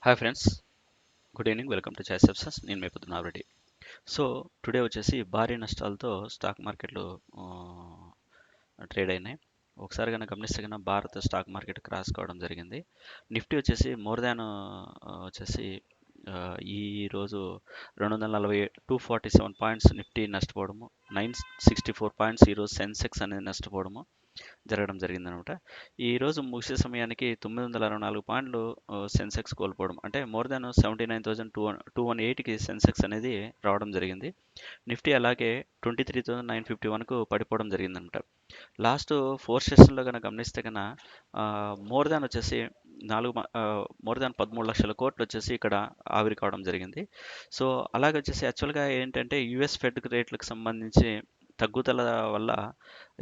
Hi friends, good evening. Welcome to చాయ్ సబ్సెస్. నేను మీ పొద్దున ఆల్రెడీ. సో టుడే వచ్చేసి భారీ నష్టాలతో స్టాక్ మార్కెట్లు ట్రేడ్ అయినాయి. ఒకసారి కనుక గమనిస్తే కనుక భారత స్టాక్ మార్కెట్ క్రాష్ కావడం జరిగింది. నిఫ్టీ వచ్చేసి మోర్ దాన్ వచ్చేసి ఆ, ఈ రోజు 240 247 పాయింట్స్ నిఫ్టీ నష్టపోవడము, 964 పాయింట్స్ ఈరోజు సెన్సెక్స్ అనేది నష్టపోవడము జరగడం జరిగిందనమాట. ఈరోజు ముగిసే సమయానికి 964 పాయింట్లు సెన్సెక్స్ కోల్పోవడం, అంటే మోర్ దాన్ 79,218కి సెన్సెక్స్ అనేది రావడం జరిగింది. నిఫ్టీ అలాగే 23,951కు పడిపోవడం జరిగిందనమాట. లాస్ట్ 4 సెషన్లో కనుక గమనిస్తే కనుక మోర్ దాన్ వచ్చేసి మోర్ దాన్ 13 లక్షల కోట్లు వచ్చేసి ఇక్కడ ఆవిరి కావడం జరిగింది. సో అలాగే వచ్చేసి యాక్చువల్గా ఏంటంటే యుఎస్ ఫెడ్ రేట్లకు సంబంధించి తగ్గుదల వల్ల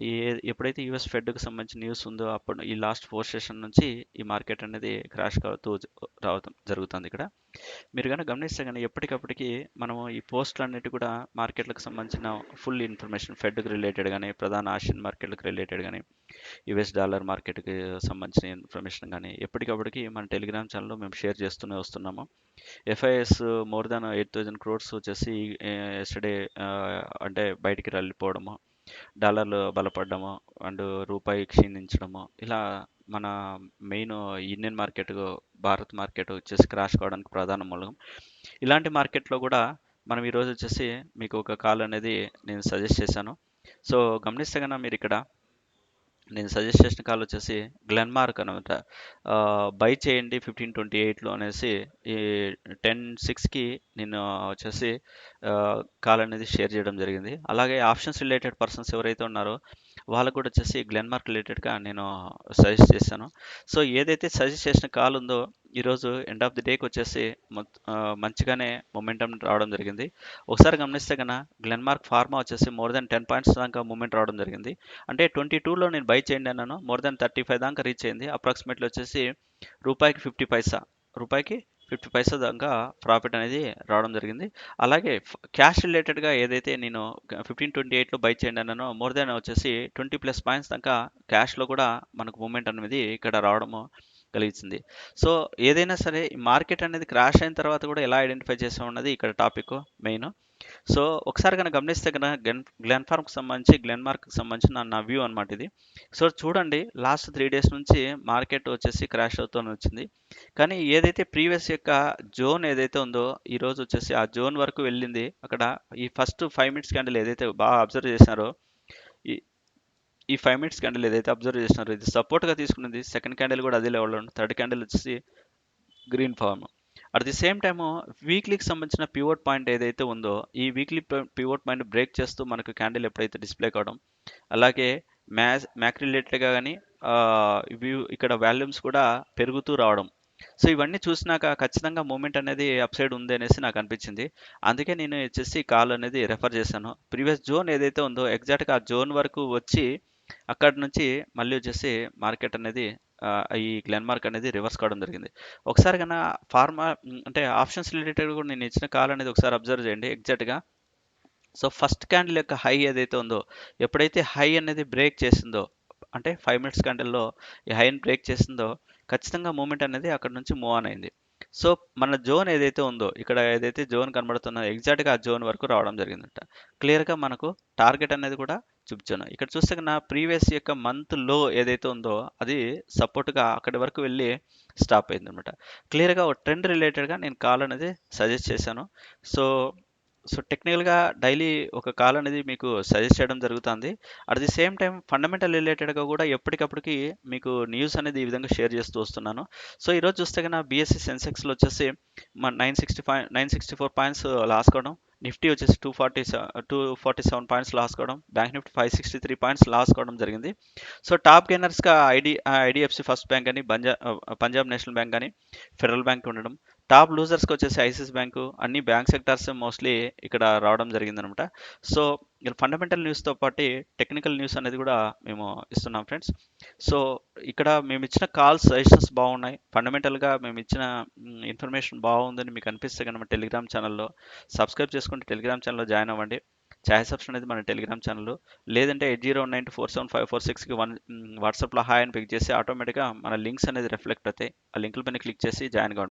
ఈ ఎప్పుడైతే యుఎస్ ఫెడ్కి సంబంధించిన న్యూస్ ఉందో అప్పుడు ఈ లాస్ట్ 4 సెషన్ నుంచి ఈ మార్కెట్ అనేది క్రాష్ అవుతూ రావడం జరుగుతుంది. ఇక్కడ మీరు కనుక గమనిస్తే కనుక ఎప్పటికప్పటికి మనము ఈ పోస్టులు అన్నిటి కూడా మార్కెట్లకు సంబంధించిన ఫుల్ ఇన్ఫర్మేషన్, ఫెడ్కి రిలేటెడ్ కానీ, ప్రధాన ఆసియన్ మార్కెట్లకు రిలేటెడ్ కానీ, యుఎస్ డాలర్ మార్కెట్కి సంబంధించిన ఇన్ఫర్మేషన్ కానీ ఎప్పటికప్పటికి మన టెలిగ్రామ్ ఛానల్లో మేము షేర్ చేస్తూనే వస్తున్నాము. ఎఫ్ఐఎస్ మోర్ దాన్ 8,000 క్రోడ్స్ వచ్చేసి ఎస్టర్డే అంటే బయటికి వెళ్ళిపోవడము, డాలర్లు బలపడ్డము అండ్ రూపాయి క్షీణించడము, ఇలా మన main Indian market, Bharat market వచ్చేసి క్రాష్ కావడానికి ప్రధాన మూలం. ఇలాంటి మార్కెట్లో కూడా మనం ఈరోజు వచ్చేసి మీకు ఒక కాల్ అనేది నేను సజెస్ట్ చేశాను. సో గమనిస్తే కనుక మీరు ఇక్కడ నేను సజెస్ట్ చేసిన కాల్ వచ్చేసి గ్లెన్మార్క్ అనమాట. బై చేయండి 1528లో అనేసి ఈ 10:06కి నేను వచ్చేసి కాల్ అనేది షేర్ చేయడం జరిగింది. అలాగే ఆప్షన్స్ రిలేటెడ్ పర్సన్స్ ఎవరైతే ఉన్నారో వాళ్ళకు కూడా వచ్చేసి గ్లెన్మార్క్ రిలేటెడ్గా నేను సజెస్ట్ చేశాను. సో ఏదైతే సజెస్ట్ చేసిన కాల్ ఉందో ఈరోజు ఎండ్ ఆఫ్ ది డేకి వచ్చేసి మంచిగానే మొమెంటం రావడం జరిగింది. ఒకసారి గమనిస్తే కన్నా గ్లెన్మార్క్ ఫార్మా వచ్చేసి మోర్ దాన్ 10 పాయింట్స్ దాకా మూమెంట్ రావడం జరిగింది. అంటే 22లో నేను బై చేయండి అన్నాను, మోర్ దాన్ 35 దాకా రీచ్ అయింది. అప్రాక్సిమేట్లీ వచ్చేసి రూపాయికి 50 పైసా, రూపాయికి 50 పైసా దాకా ప్రాఫిట్ అనేది రావడం జరిగింది. అలాగే క్యాష్ రిలేటెడ్గా ఏదైతే నేను 1528లో బై చేయండి అన్నానో మోర్ దాన్ వచ్చేసి 20+ పాయింట్స్ దాకా క్యాష్లో కూడా మనకు మూమెంట్ అనేది ఇక్కడ రావడము కలిగించింది. సో ఏదైనా సరే ఈ మార్కెట్ అనేది క్రాష్ అయిన తర్వాత కూడా ఎలా ఐడెంటిఫై చేసాం ఉన్నది ఇక్కడ టాపిక్ మెయిన్. సో ఒకసారి కనుక గమనిస్తే కనుక గ్లెన్ఫార్మ్కి సంబంధించి, గ్లెన్మార్క్కి సంబంధించి నా వ్యూ అనమాట ఇది. సో చూడండి, లాస్ట్ 3 డేస్ నుంచి మార్కెట్ వచ్చేసి క్రాష్ అవుతూనే వచ్చింది. కానీ ఏదైతే ప్రీవియస్ యొక్క జోన్ ఏదైతే ఉందో ఈరోజు వచ్చేసి ఆ జోన్ వరకు వెళ్ళింది. అక్కడ ఈ ఫస్ట్ 5 మినిట్స్ క్యాండిల్ ఏదైతే బాగా అబ్జర్వ్ చేసినారో, ఈ ఈ 5 మినిట్స్ క్యాండిల్ ఏదైతే అబ్జర్వ్ చేసినారో ఇది సపోర్ట్గా తీసుకున్నది. సెకండ్ క్యాండిల్ కూడా అదే లెవెల్లో ఉంది. థర్డ్ క్యాండిల్ వచ్చేసి green form. At the same time వీక్లీకి సంబంధించిన పివోట్ పాయింట్ ఏదైతే ఉందో ఈ వీక్లీ పివోట్ పాయింట్ బ్రేక్ చేస్తూ మనకు క్యాండిల్ ఎప్పుడైతే డిస్ప్లే కావడం, అలాగే మ్యాక్ రిలేటెడ్గా కానీ ఇక్కడ వాల్యూమ్స్ కూడా పెరుగుతూ రావడం, సో ఇవన్నీ చూసినాక ఖచ్చితంగా మూమెంట్ అనేది అప్ సైడ్ ఉంది అనేసి నాకు అనిపించింది. అందుకే నేను వచ్చేసి కాల్ అనేది రెఫర్ చేశాను. ప్రీవియస్ జోన్ ఏదైతే ఉందో ఎగ్జాక్ట్గా ఆ జోన్ వరకు వచ్చి అక్కడ నుంచి మళ్ళీ వచ్చేసి మార్కెట్ అనేది ఈ గ్లెన్మార్క్ అనేది రివర్స్ కావడం జరిగింది. ఒకసారి కన్నా ఫార్మా అంటే ఆప్షన్స్ రిలేటెడ్ కూడా నేను ఇచ్చిన కాల్ అనేది ఒకసారి అబ్జర్వ్ చేయండి ఎగ్జాక్ట్గా. సో ఫస్ట్ క్యాండిల్ యొక్క హై ఏదైతే ఉందో, ఎప్పుడైతే హై అనేది బ్రేక్ చేసిందో, అంటే 5 మినిట్స్ క్యాండిల్లో ఈ హైని బ్రేక్ చేసిందో ఖచ్చితంగా మూమెంట్ అనేది అక్కడ నుంచి మూవ్ ఆన్ అయింది. సో మన జోన్ ఏదైతే ఉందో, ఇక్కడ ఏదైతే జోన్ కనబడుతుందో ఎగ్జాక్ట్గా ఆ జోన్ వరకు రావడం జరిగిందంట. క్లియర్గా మనకు టార్గెట్ అనేది కూడా చూపించాను. ఇక్కడ చూస్తే నా ప్రీవియస్ యొక్క మంత్ లో ఏదైతే ఉందో అది సపోర్ట్గా అక్కడి వరకు వెళ్ళి స్టాప్ అయింది అనమాట. క్లియర్గా ఒక ట్రెండ్ రిలేటెడ్గా నేను కాల్ అనేది సజెస్ట్ చేశాను. సో టెక్నికల్గా డైలీ ఒక కాల్ అనేది మీకు సజెస్ట్ చేయడం జరుగుతుంది. At the same time fundamental రిలేటెడ్గా కూడా ఎప్పటికప్పటికి మీకు న్యూస్ అనేది ఈ విధంగా షేర్ చేస్తూ వస్తున్నాను. సో ఈరోజు చూస్తే కన్నా బీఎస్సీ సెన్సెక్స్లో వచ్చేసి 964 పాయింట్స్ లాస్ కావడం, నిఫ్టీ వచ్చేసి 247 పాయింట్స్ లాస్ కావడం, బ్యాంక్ నిఫ్టీ 563 పాయింట్స్ లాస్ కావడం జరిగింది. సో టాప్ గెయినర్స్గా ఐడిఎఫ్సి ఫస్ట్ బ్యాంక్ అని, పంజాబ్ నేషనల్ బ్యాంక్ కానీ, ఫెడరల్ బ్యాంక్ ఉండడం. టాప్ లూజర్స్కి వచ్చేసి ఐసిఐసిఐ బ్యాంకు, అన్ని బ్యాంక్ సెక్టార్స్ మోస్ట్లీ ఇక్కడ రావడం జరిగిందనమాట. సో ఫండమెంటల్ న్యూస్తో పాటు టెక్నికల్ న్యూస్ అనేది కూడా మేము ఇస్తున్నాం ఫ్రెండ్స్. సో ఇక్కడ మేము ఇచ్చిన కాల్స్ సజెషన్స్ బాగున్నాయి, ఫండమెంటల్గా మేము ఇచ్చిన ఇన్ఫర్మేషన్ బాగుందని మీకు అనిపిస్తే కనుక టెలిగ్రామ్ ఛానల్లో సబ్స్క్రైబ్ చేసుకుంటే టెలిగ్రామ్ ఛానల్లో జాయిన్ అవ్వండి. ఛాయ్ సబ్స్ అనేది మన టెలిగ్రామ్ ఛానల్. లేదంటే 8092475446కి వాట్సాప్లో హాయ్ అని పిక్ చేసి ఆటోమేటిక్గా మన లింక్స్ అనేది రిఫ్లెక్ట్ అవుతాయి. ఆ లింకుల పైన క్లిక్ చేసి జాయిన్ కావండి.